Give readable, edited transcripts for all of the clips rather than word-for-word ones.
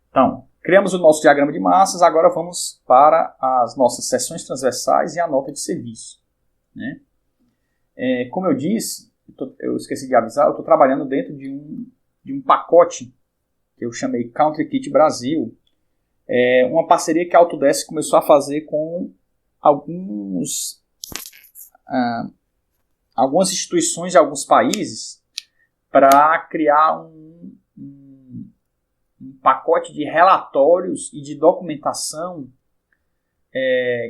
Então, criamos o nosso diagrama de massas, agora vamos para as nossas seções transversais e a nota de serviço, né? Como eu disse, eu esqueci de avisar, eu estou trabalhando dentro de um pacote que eu chamei Country Kit Brasil, uma parceria que a Autodesk começou a fazer com algumas instituições de alguns países para criar um pacote de relatórios e de documentação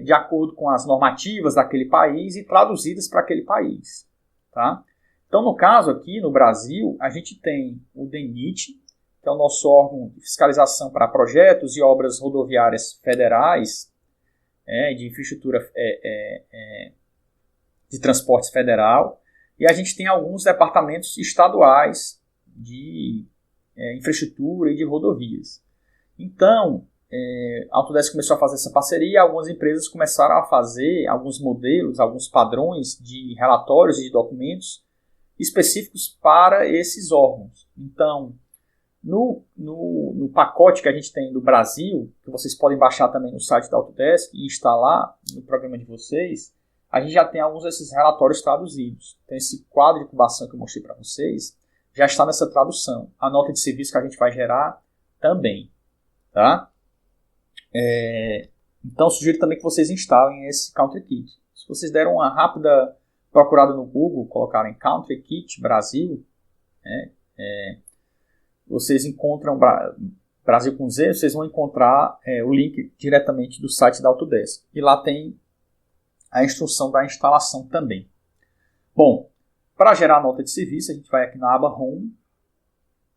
de acordo com as normativas daquele país e traduzidas para aquele país. Tá? Então, no caso aqui, no Brasil, a gente tem o DENIT, que é o nosso órgão de fiscalização para projetos e obras rodoviárias federais, de infraestrutura de transportes federal, e a gente tem alguns departamentos estaduais de infraestrutura e de rodovias. Então, a Autodesk começou a fazer essa parceria e algumas empresas começaram a fazer alguns modelos, alguns padrões de relatórios e de documentos específicos para esses órgãos. Então, no pacote que a gente tem do Brasil, que vocês podem baixar também no site da Autodesk e instalar no programa de vocês, a gente já tem alguns desses relatórios traduzidos. Então, esse quadro de incubação que eu mostrei para vocês já está nessa tradução. A nota de serviço que a gente vai gerar também. Tá? Então, sugiro também que vocês instalem esse Country Kit. Se vocês deram uma rápida procurada no Google, colocarem Country Kit Brasil, vocês encontram Brasil com Z, vocês vão encontrar o link diretamente do site da Autodesk. E lá tem a instrução da instalação também. Bom, para gerar a nota de serviço, a gente vai aqui na aba Home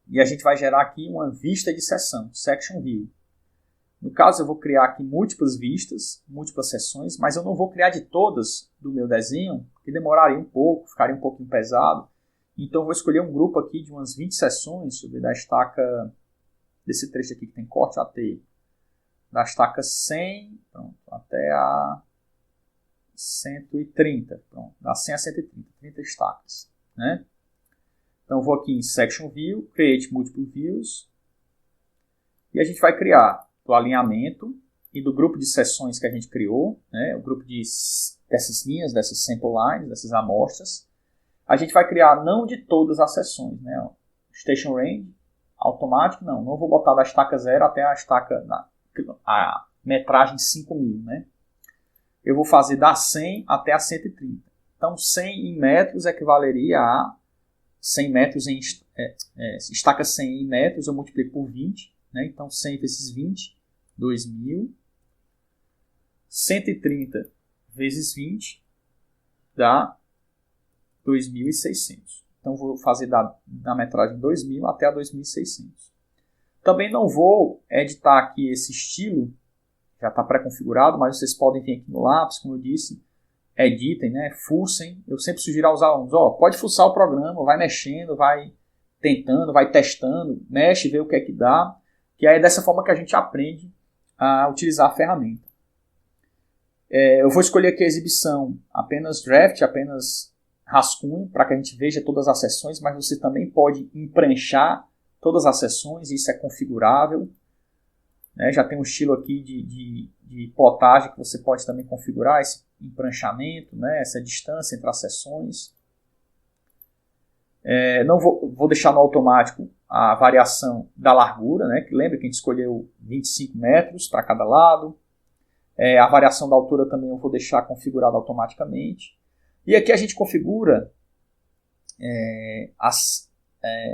e a gente vai gerar aqui uma vista de seção, Section View. No caso, eu vou criar aqui múltiplas vistas, múltiplas seções, mas eu não vou criar de todas do meu desenho, porque demoraria um pouco, ficaria um pouquinho pesado. Então, eu vou escolher um grupo aqui de umas 20 seções, deixa eu ver, da estaca, desse trecho aqui que tem corte AT, da estaca 100, pronto, até a 130, pronto, da 100 a 130, 30 estacas, né? Então, eu vou aqui em Section View, Create Multiple Views, e a gente vai criar do alinhamento e do grupo de seções que a gente criou, né? O grupo dessas linhas, dessas sample lines, dessas amostras. A gente vai criar não de todas as seções, né? Station Range, automático, não vou botar da estaca 0 até a estaca, a metragem 5.000, né? Eu vou fazer da 100 até a 130. Então, 100 em metros equivaleria a 100 metros em estaca 100 em metros, eu multiplico por 20, né? Então, 100 vezes 20, 2.000. 130 vezes 20 dá 2.600. Então, vou fazer da metragem 2.000 até a 2.600. Também não vou editar aqui esse estilo, já está pré-configurado, mas vocês podem vir aqui no lápis, como eu disse, editem, né? Fuçem. Eu sempre sugiro aos alunos, pode fuçar o programa, vai mexendo, vai tentando, vai testando, mexe, vê o que é que dá, que é dessa forma que a gente aprende a utilizar a ferramenta. Eu vou escolher aqui a exibição apenas draft, apenas rascunho, para que a gente veja todas as seções, mas você também pode empranchar todas as seções, isso é configurável. Né? Já tem um estilo aqui de plotagem que você pode também configurar, esse empranchamento, né? Essa distância entre as seções. Não vou deixar no automático a variação da largura, né? Que lembra que a gente escolheu 25 metros para cada lado. A variação da altura também eu vou deixar configurada automaticamente. E aqui a gente configura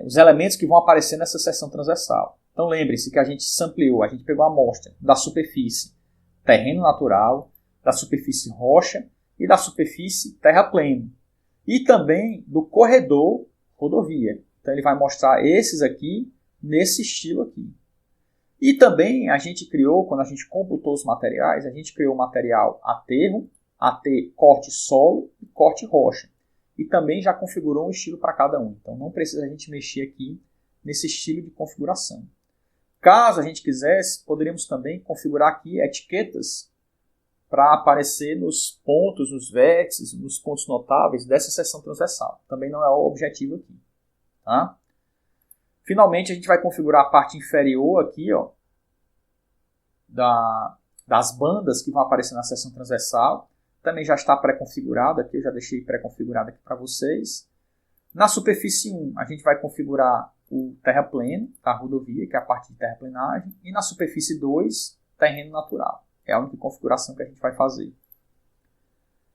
os elementos que vão aparecer nessa seção transversal. Então lembre-se que a gente sampleou, a gente pegou a amostra da superfície terreno natural, da superfície rocha e da superfície terrapleno. E também do corredor rodovia. Então ele vai mostrar esses aqui nesse estilo aqui. E também a gente criou, quando a gente computou os materiais, a gente criou o material aterro, AT corte solo e corte rocha. E também já configurou um estilo para cada um. Então não precisa a gente mexer aqui nesse estilo de configuração. Caso a gente quisesse, poderíamos também configurar aqui etiquetas para aparecer nos pontos, nos vértices, nos pontos notáveis dessa seção transversal. Também não é o objetivo aqui. Tá? Finalmente, a gente vai configurar a parte inferior aqui, ó, das bandas que vão aparecer na seção transversal. Também já está pré-configurado aqui, eu já deixei pré-configurado aqui para vocês. Na superfície 1, a gente vai configurar o terrapleno da rodovia, que é a parte de terraplenagem. E na superfície 2, terreno natural. É a única configuração que a gente vai fazer.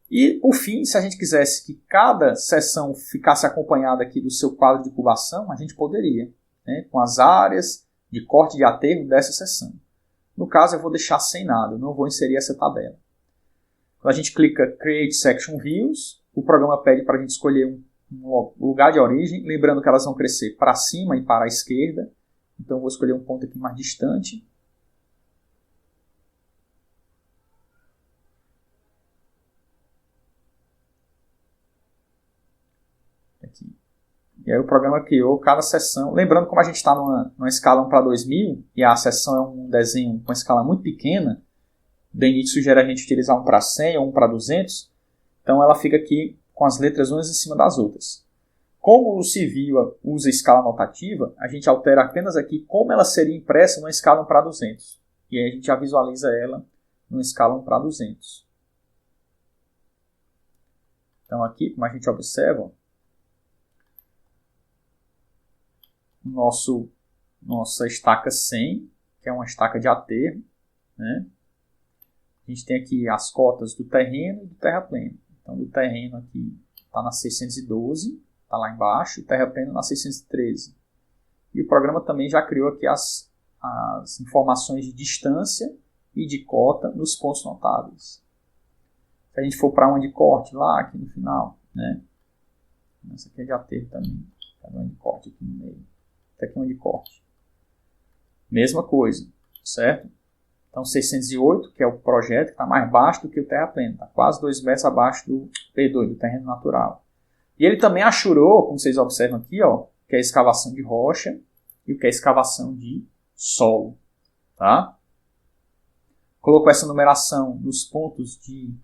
E, por fim, se a gente quisesse que cada seção ficasse acompanhada aqui do seu quadro de curvação, a gente poderia, né, com as áreas de corte de aterro dessa seção. No caso, eu vou deixar sem nada, eu não vou inserir essa tabela. Quando a gente clica Create Section Views, o programa pede para a gente escolher um lugar de origem, lembrando que elas vão crescer para cima e para a esquerda. Então, eu vou escolher um ponto aqui mais distante. Aqui. E aí o programa criou cada seção. Lembrando, como a gente está numa escala 1:2000, e a seção é um desenho com escala muito pequena, o DNIT sugere a gente utilizar 1:100 ou 1:200, então ela fica aqui com as letras umas em cima das outras. Como o Civil usa escala notativa, a gente altera apenas aqui como ela seria impressa numa escala 1:200. E aí a gente já visualiza ela numa escala 1:200. Então aqui, como a gente observa, nossa estaca 100, que é uma estaca de aterro, né? A gente tem aqui as cotas do terreno e do terrapleno. Então, do terreno aqui está na 612, está lá embaixo, e o terrapleno na 613. E o programa também já criou aqui as informações de distância e de cota nos pontos notáveis. Se a gente for para uma de corte lá, aqui no final, né? Essa aqui é de aterro também. Cada uma de corte aqui no meio. Essa aqui é uma de corte. Mesma coisa, certo? Então, 608, que é o projeto, que está mais baixo do que o terrapleno. Está quase 2 metros abaixo do P2, do terreno natural. E ele também achurou, como vocês observam aqui, ó, que é a escavação de rocha e o que é a escavação de solo. Tá? Colocou essa numeração nos pontos de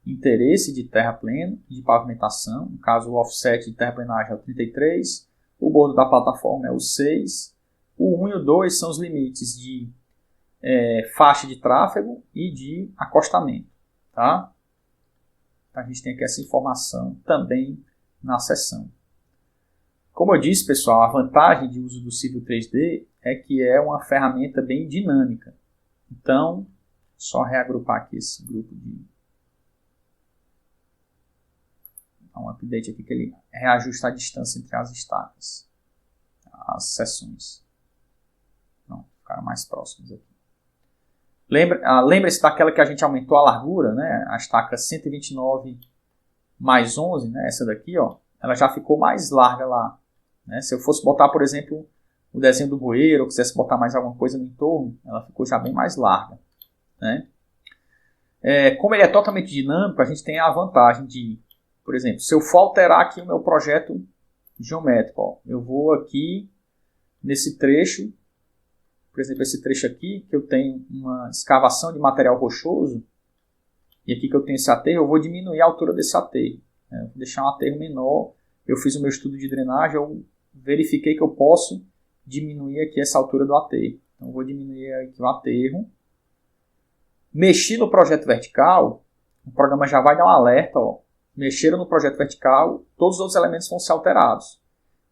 interesse de terrapleno e de pavimentação. No caso, o offset de terraplenagem é o 33, o bordo da plataforma é o 6, o 1 e o 2 são os limites de faixa de tráfego e de acostamento. Tá? A gente tem aqui essa informação também na seção. Como eu disse, pessoal, a vantagem de uso do Civil 3D é que é uma ferramenta bem dinâmica. Então, só reagrupar aqui esse grupo de... Dar um update aqui que ele reajusta a distância entre as estacas, as seções. Não, ficaram mais próximos aqui. Lembre-se daquela que a gente aumentou a largura, né? A estaca 129 mais 11, né? Essa daqui, ó, ela já ficou mais larga lá. Né? Se eu fosse botar, por exemplo, o desenho do bueiro, ou quisesse botar mais alguma coisa no entorno, ela ficou já bem mais larga. Né? Como ele é totalmente dinâmico, a gente tem a vantagem de, por exemplo, se eu for alterar aqui o meu projeto geométrico, ó, eu vou aqui nesse trecho, por exemplo, esse trecho aqui, que eu tenho uma escavação de material rochoso, e aqui que eu tenho esse aterro, eu vou diminuir a altura desse aterro. Né? Eu vou deixar um aterro menor. Eu fiz o meu estudo de drenagem, eu verifiquei que eu posso diminuir aqui essa altura do aterro. Então, eu vou diminuir aqui o aterro. Mexi no projeto vertical, o programa já vai dar um alerta. Ó. Mexeram no projeto vertical, todos os outros elementos vão ser alterados.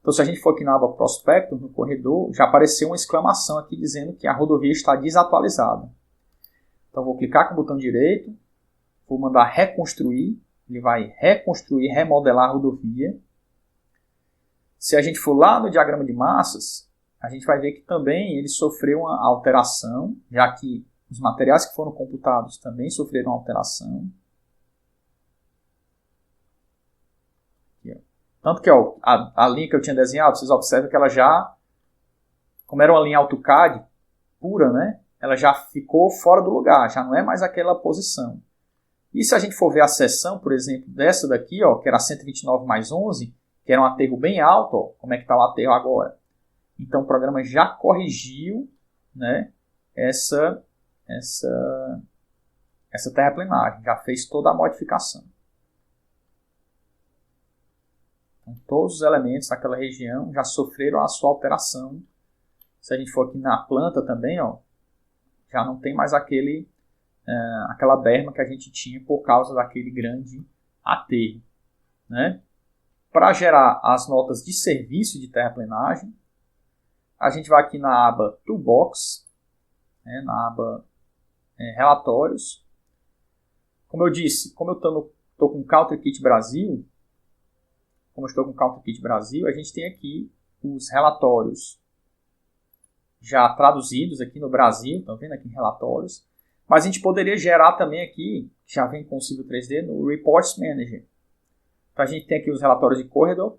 Então, se a gente for aqui na aba Prospector, no corredor, já apareceu uma exclamação aqui dizendo que a rodovia está desatualizada. Então, vou clicar com o botão direito, vou mandar reconstruir, ele vai reconstruir, remodelar a rodovia. Se a gente for lá no diagrama de massas, a gente vai ver que também ele sofreu uma alteração, já que os materiais que foram computados também sofreram alteração. Aqui, ó. Tanto que ó, a linha que eu tinha desenhado, vocês observam que ela já, como era uma linha AutoCAD pura, né, ela já ficou fora do lugar, já não é mais aquela posição. E se a gente for ver a seção, por exemplo, dessa daqui, ó, que era 129 mais 11, que era um aterro bem alto, ó, como é que está o aterro agora? Então o programa já corrigiu, né, essa terraplenagem, já fez toda a modificação. Então, todos os elementos daquela região já sofreram a sua alteração. Se a gente for aqui na planta também, ó, já não tem mais aquela berma que a gente tinha por causa daquele grande aterro, né? Para gerar as notas de serviço de terraplenagem, a gente vai aqui na aba Toolbox, né, na aba Relatórios. Como eu disse, como eu estou com o CounterKit Brasil, a gente tem aqui os relatórios já traduzidos aqui no Brasil, estão vendo aqui em relatórios, mas a gente poderia gerar também aqui, já vem com o Civil 3D, no Reports Manager. Então a gente tem aqui os relatórios de Corridor,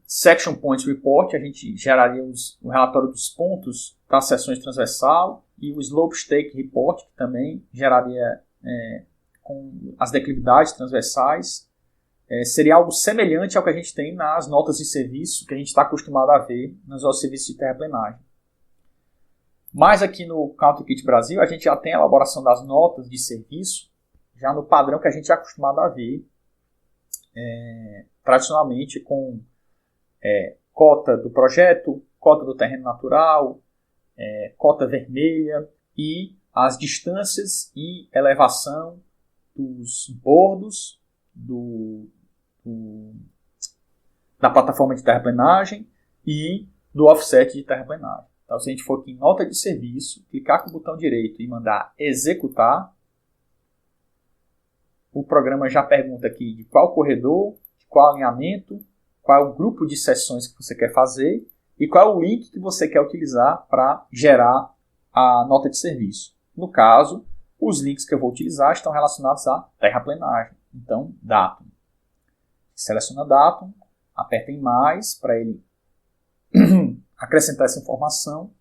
Section Points Report, a gente geraria o relatório dos pontos das seções transversal, e o Slope Stake Report, que também geraria com as declividades transversais. Seria algo semelhante ao que a gente tem nas notas de serviço, que a gente está acostumado a ver nos nossos serviços de terraplenagem. Mas aqui no CounterKit Brasil, a gente já tem a elaboração das notas de serviço, já no padrão que a gente é acostumado a ver, tradicionalmente com cota do projeto, cota do terreno natural, cota vermelha e as distâncias e elevação dos bordos da plataforma de terraplenagem e do offset de terraplenagem. Então, se a gente for aqui em nota de serviço, clicar com o botão direito e mandar executar, o programa já pergunta aqui de qual corredor, de qual alinhamento, qual é o grupo de seções que você quer fazer e qual é o link que você quer utilizar para gerar a nota de serviço. No caso, os links que eu vou utilizar estão relacionados à terraplenagem. Então, datum. Seleciona datum, aperta em mais para ele acrescentar essa informação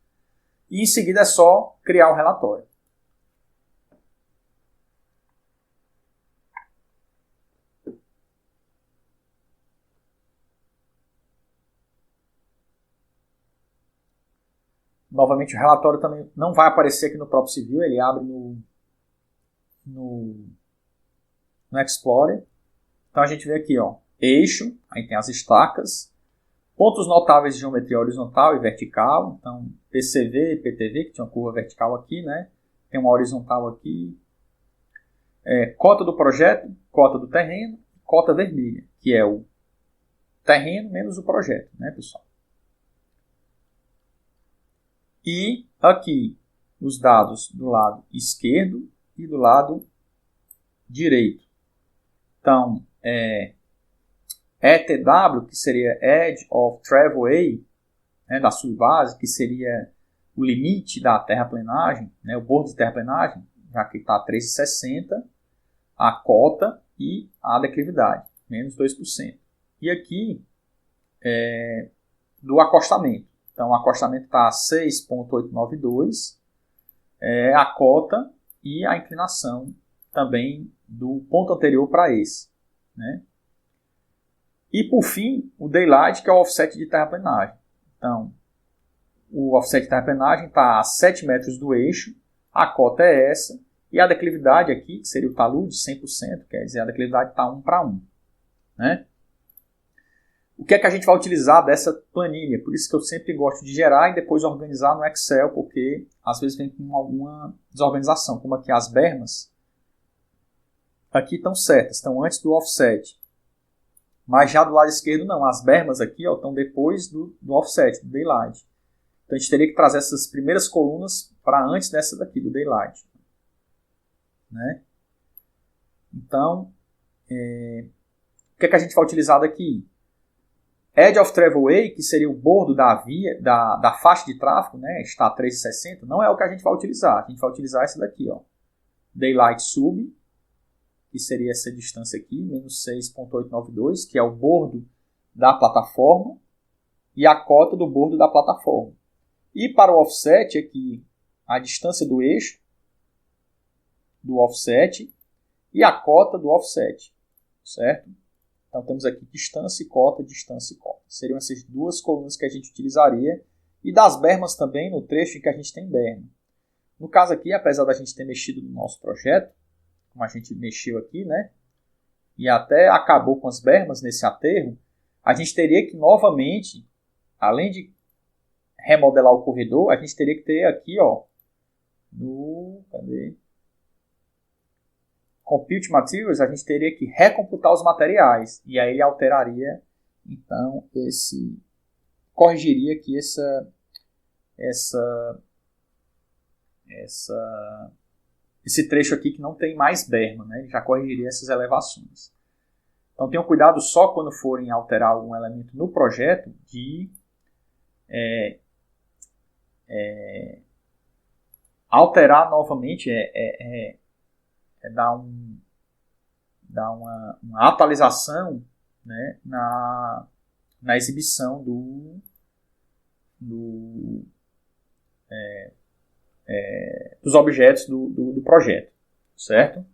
e em seguida é só criar o relatório. Novamente, o relatório também não vai aparecer aqui no próprio Civil, ele abre no Explorer. Então a gente vê aqui, ó, eixo, aí tem as estacas, pontos notáveis de geometria horizontal e vertical, então PCV e PTV, que tinha uma curva vertical aqui, né? Tem uma horizontal aqui, cota do projeto, cota do terreno, cota vermelha, que é o terreno menos o projeto, né, pessoal? E aqui os dados do lado esquerdo e do lado direito. Então, ETW, que seria Edge of Travelway, né, da subbase, que seria o limite da terraplenagem, né, o bordo de terraplenagem, já que está 3,60, a cota e a declividade, menos 2%. E aqui, do acostamento. Então, o acostamento está a 6,892, a cota e a inclinação também do ponto anterior para esse, né? E, por fim, o daylight, que é o offset de terraplenagem. Então, o offset de terraplenagem está a 7 metros do eixo, a cota é essa, e a declividade aqui, que seria o talude, 100%, quer dizer, a declividade está 1 para 1, né? O que é que a gente vai utilizar dessa planilha? Por isso que eu sempre gosto de gerar e depois organizar no Excel, porque às vezes vem com alguma desorganização, como aqui as bermas. Aqui estão certas, estão antes do offset. Mas já do lado esquerdo não, as bermas aqui estão depois do offset, do daylight. Então a gente teria que trazer essas primeiras colunas para antes dessa daqui, do daylight, né? Então, o que é que a gente vai utilizar daqui? Edge of Travelway, que seria o bordo da via, da faixa de tráfego, né, está a 3,60, não é o que a gente vai utilizar. A gente vai utilizar essa daqui, ó. Daylight Sub, que seria essa distância aqui, menos 6,892, que é o bordo da plataforma, e a cota do bordo da plataforma. E para o offset aqui, a distância do eixo do offset e a cota do offset, certo? Então temos aqui distância e cota, distância e cota. Seriam essas duas colunas que a gente utilizaria. E das bermas também, no trecho em que a gente tem berma. No caso aqui, apesar da gente ter mexido no nosso projeto, como a gente mexeu aqui, né? E até acabou com as bermas nesse aterro, a gente teria que novamente, além de remodelar o corredor, a gente teria que ter aqui, ó, cadê? Compute Materials, a gente teria que recomputar os materiais. E aí ele alteraria, então, corrigiria aqui esse trecho aqui que não tem mais berma, né? Ele já corrigiria essas elevações. Então tenham cuidado só quando forem alterar algum elemento no projeto de alterar novamente, dar uma atualização, né, na exibição dos objetos do projeto, certo?